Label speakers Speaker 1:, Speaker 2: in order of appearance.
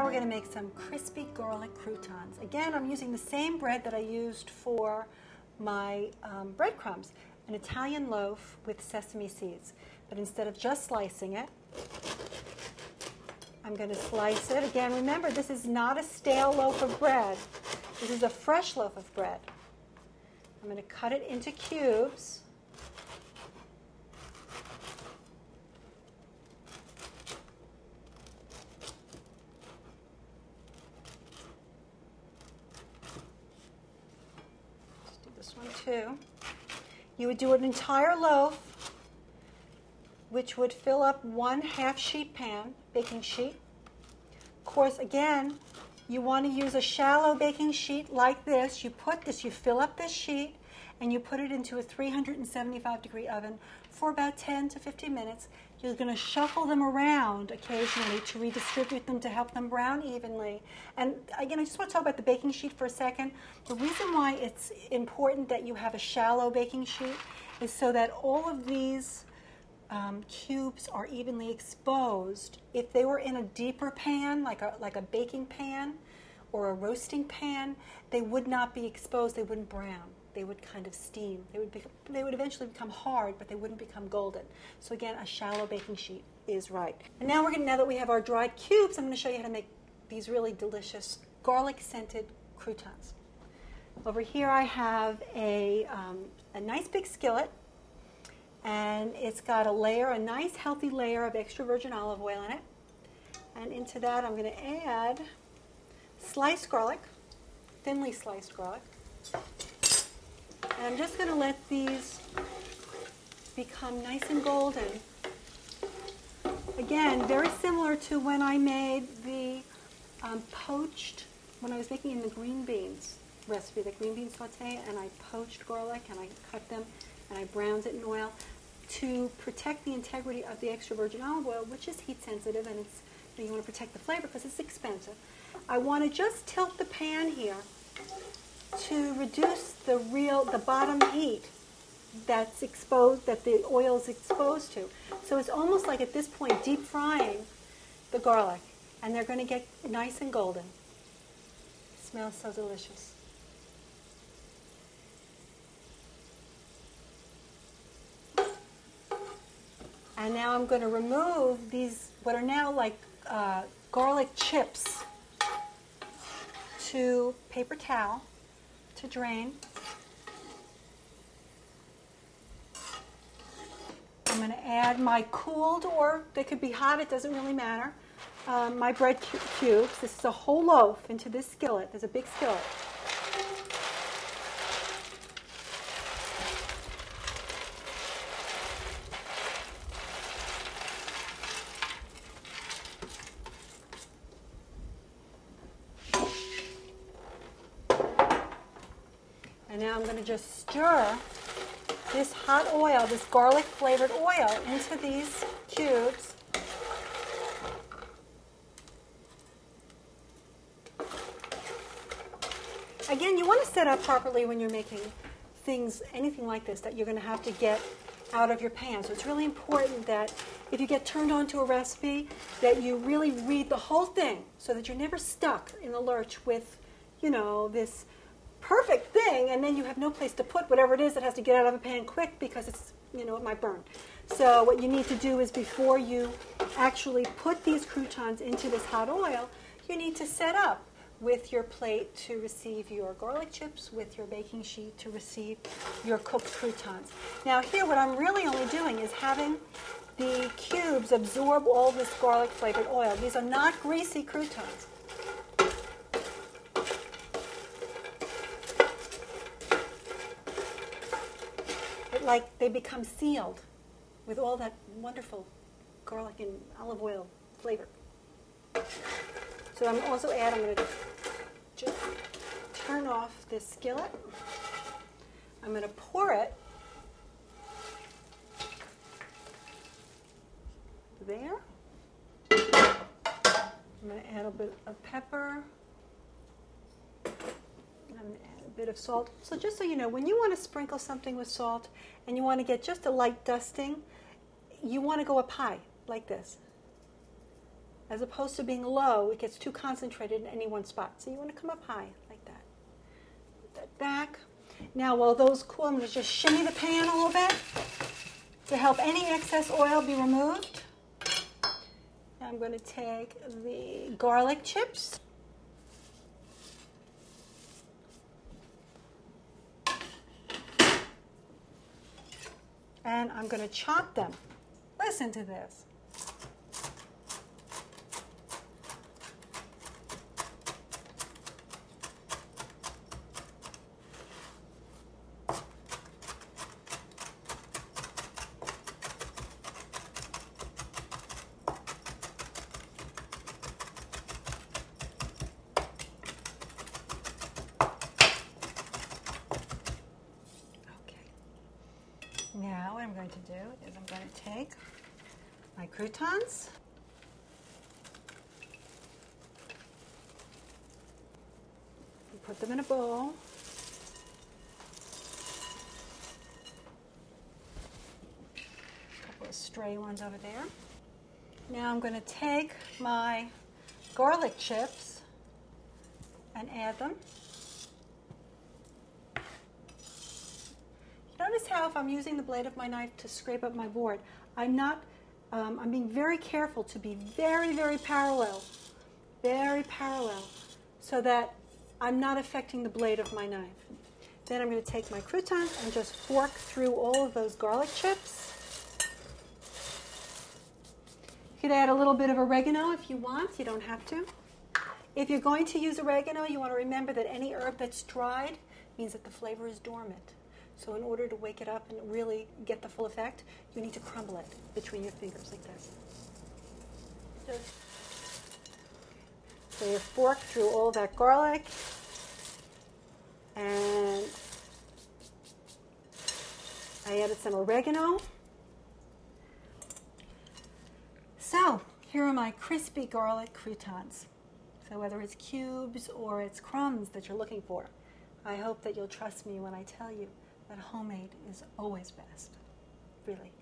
Speaker 1: we're going to make some crispy garlic croutons. Again, I'm using the same bread that I used for my breadcrumbs, an Italian loaf with sesame seeds. But instead of just slicing it, I'm going to slice it. Again, remember, this is not a stale loaf of bread. This is a fresh loaf of bread. I'm going to cut it into cubes. Let's do this one too. You would do an entire loaf, which would fill up 1/2 sheet pan, baking sheet. Of course, again, you want to use a shallow baking sheet like this. You fill up this sheet, and you put it into a 375-degree oven for about 10 to 15 minutes. You're going to shuffle them around occasionally to redistribute them to help them brown evenly. And again, I just want to talk about the baking sheet for a second. The reason why it's important that you have a shallow baking sheet is so that all of these cubes are evenly exposed. If they were in a deeper pan, like a baking pan or a roasting pan, they would not be exposed. They wouldn't brown. They would kind of steam. They would eventually become hard, but they wouldn't become golden. So again, a shallow baking sheet is right. And now now that we have our dried cubes, I'm going to show you how to make these really delicious garlic-scented croutons. Over here I have a nice big skillet. And it's got a nice healthy layer of extra virgin olive oil in it. And into that I'm going to add sliced garlic, thinly sliced garlic. And I'm just going to let these become nice and golden. Again, very similar to when I made the when I was making in the green beans recipe, the green bean saute, and I poached garlic and I cut them and I browned it in oil to protect the integrity of the extra virgin olive oil, which is heat sensitive, and you want to protect the flavor because it's expensive. I want to just tilt the pan here to reduce the bottom heat that's exposed, that the oil is exposed to. So it's almost like at this point deep frying the garlic, and they're going to get nice and golden. It smells so delicious. And now I'm going to remove these, what are now like garlic chips, to paper towel to drain. I'm going to add my cooled, or they could be hot, it doesn't really matter, my bread cubes. This is a whole loaf into this skillet. There's a big skillet. And now I'm going to just stir this hot oil, this garlic-flavored oil, into these cubes. Again, you want to set up properly when you're making anything like this, that you're going to have to get out of your pan. So it's really important that if you get turned on to a recipe, that you really read the whole thing so that you're never stuck in the lurch with, this perfect thing, and then you have no place to put whatever it is that has to get out of a pan quick because it's, it might burn. So what you need to do is, before you actually put these croutons into this hot oil, you need to set up with your plate to receive your garlic chips, with your baking sheet to receive your cooked croutons. Now here, what I'm really only doing is having the cubes absorb all this garlic-flavored oil. These are not greasy croutons. Like they become sealed with all that wonderful garlic and olive oil flavor. So I'm going to just turn off this skillet. I'm going to pour it there. I'm going to add a bit of pepper. I'm going to add a bit of salt. So just so you know, when you want to sprinkle something with salt and you want to get just a light dusting, you want to go up high, like this. As opposed to being low, it gets too concentrated in any one spot. So you want to come up high like that. Put that back. Now while those cool, I'm going to just shimmy the pan a little bit to help any excess oil be removed. Now I'm going to take the garlic chips. And I'm going to chop them. Listen to this. Now what I'm going to do is I'm going to take my croutons, and put them in a bowl. A couple of stray ones over there. Now I'm going to take my garlic chips and add them. Notice how if I'm using the blade of my knife to scrape up my board, I'm being very careful to be very, very parallel, so that I'm not affecting the blade of my knife. Then I'm going to take my croutons and just fork through all of those garlic chips. You could add a little bit of oregano if you want. You don't have to. If you're going to use oregano, you want to remember that any herb that's dried means that the flavor is dormant. So in order to wake it up and really get the full effect, you need to crumble it between your fingers like this. So you fork through all that garlic, and I added some oregano. So here are my crispy garlic croutons. So whether it's cubes or it's crumbs that you're looking for, I hope that you'll trust me when I tell you that homemade is always best, really.